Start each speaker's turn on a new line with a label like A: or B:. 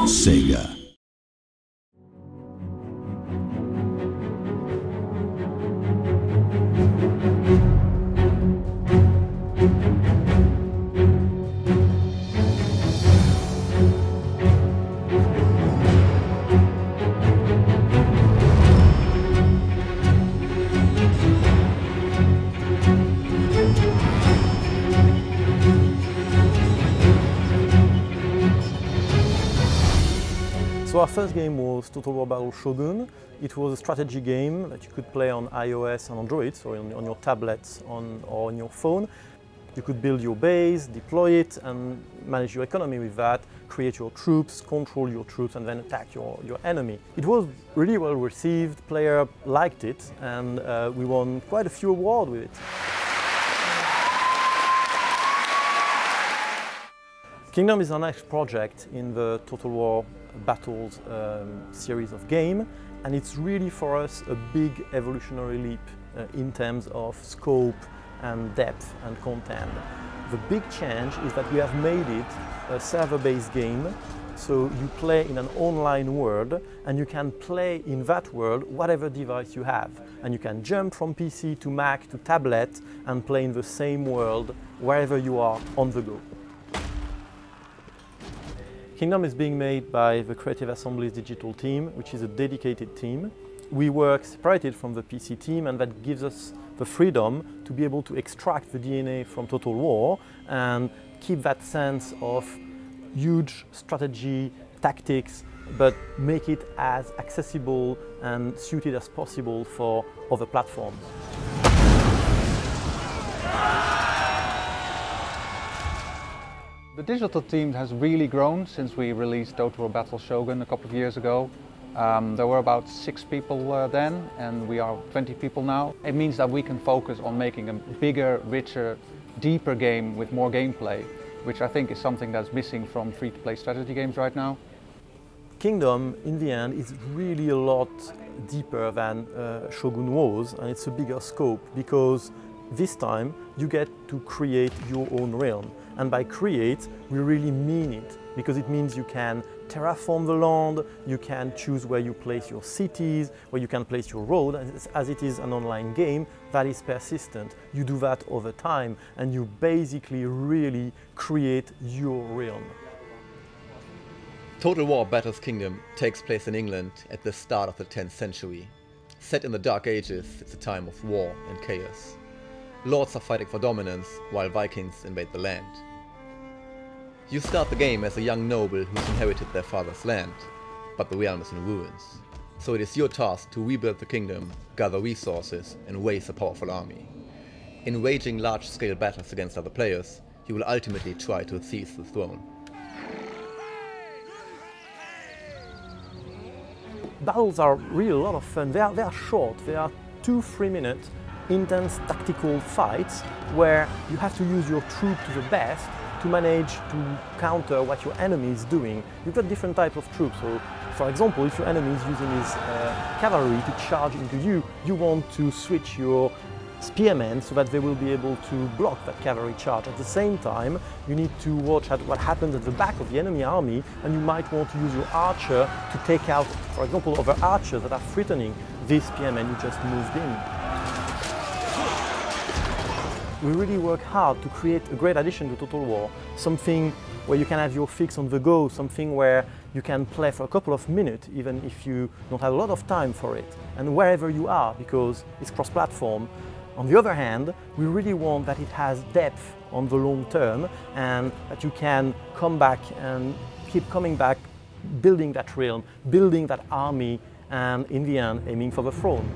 A: Sega.
B: So our first game was Total War Battle Shogun. It was a strategy game that you could play on iOS and Android, so on your tablets or on your phone. You could build your base, deploy it, and manage your economy with that, create your troops, control your troops, and then attack your enemy. It was really well received, players liked it, and we won quite a few awards with it. Kingdom is our next project in the Total War Battles series of game, and it's really for us a big evolutionary leap in terms of scope and depth and content. The big change is that we have made it a server-based game, so you play in an online world and you can play in that world whatever device you have, and you can jump from PC to Mac to tablet and play in the same world wherever you are on the go. Kingdom is being made by the Creative Assembly's digital team, which is a dedicated team. We work separated from the PC team, and that gives us the freedom to be able to extract the DNA from Total War and keep that sense of huge strategy, tactics, but make it as accessible and suited as possible for other platforms.
C: The digital team has really grown since we released Total War Battle Shogun a couple of years ago. There were about 6 people then, and we are 20 people now. It means that we can focus on making a bigger, richer, deeper game with more gameplay, which I think is something that's missing from free-to-play strategy games right now.
B: Kingdom, in the end, is really a lot deeper than Shogun was, and it's a bigger scope because this time you get to create your own realm. And by create, we really mean it, because it means you can terraform the land, you can choose where you place your cities, where you can place your road. As it is an online game that is persistent, you do that over time, and you basically really create your realm.
D: Total War Battles Kingdom takes place in England at the start of the 10th century. Set in the Dark Ages, it's a time of war and chaos. Lords are fighting for dominance, while Vikings invade the land. You start the game as a young noble who's inherited their father's land, but the realm is in ruins. So it is your task to rebuild the kingdom, gather resources, and raise a powerful army. In waging large-scale battles against other players, you will ultimately try to seize the throne.
B: Battles are really a lot of fun. They are short, they are 2-3 minutes. Intense tactical fights where you have to use your troop to the best to manage to counter what your enemy is doing. You've got different types of troops. So, for example, if your enemy is using his cavalry to charge into you, you want to switch your spearmen so that they will be able to block that cavalry charge. At the same time, you need to watch at what happens at the back of the enemy army, and you might want to use your archer to take out, for example, other archers that are threatening this spearman you just moved in. We really work hard to create a great addition to Total War, something where you can have your fix on the go, something where you can play for a couple of minutes, even if you don't have a lot of time for it, and wherever you are, because it's cross-platform. On the other hand, we really want that it has depth on the long term, and that you can come back and keep coming back, building that realm, building that army, and in the end, aiming for the throne.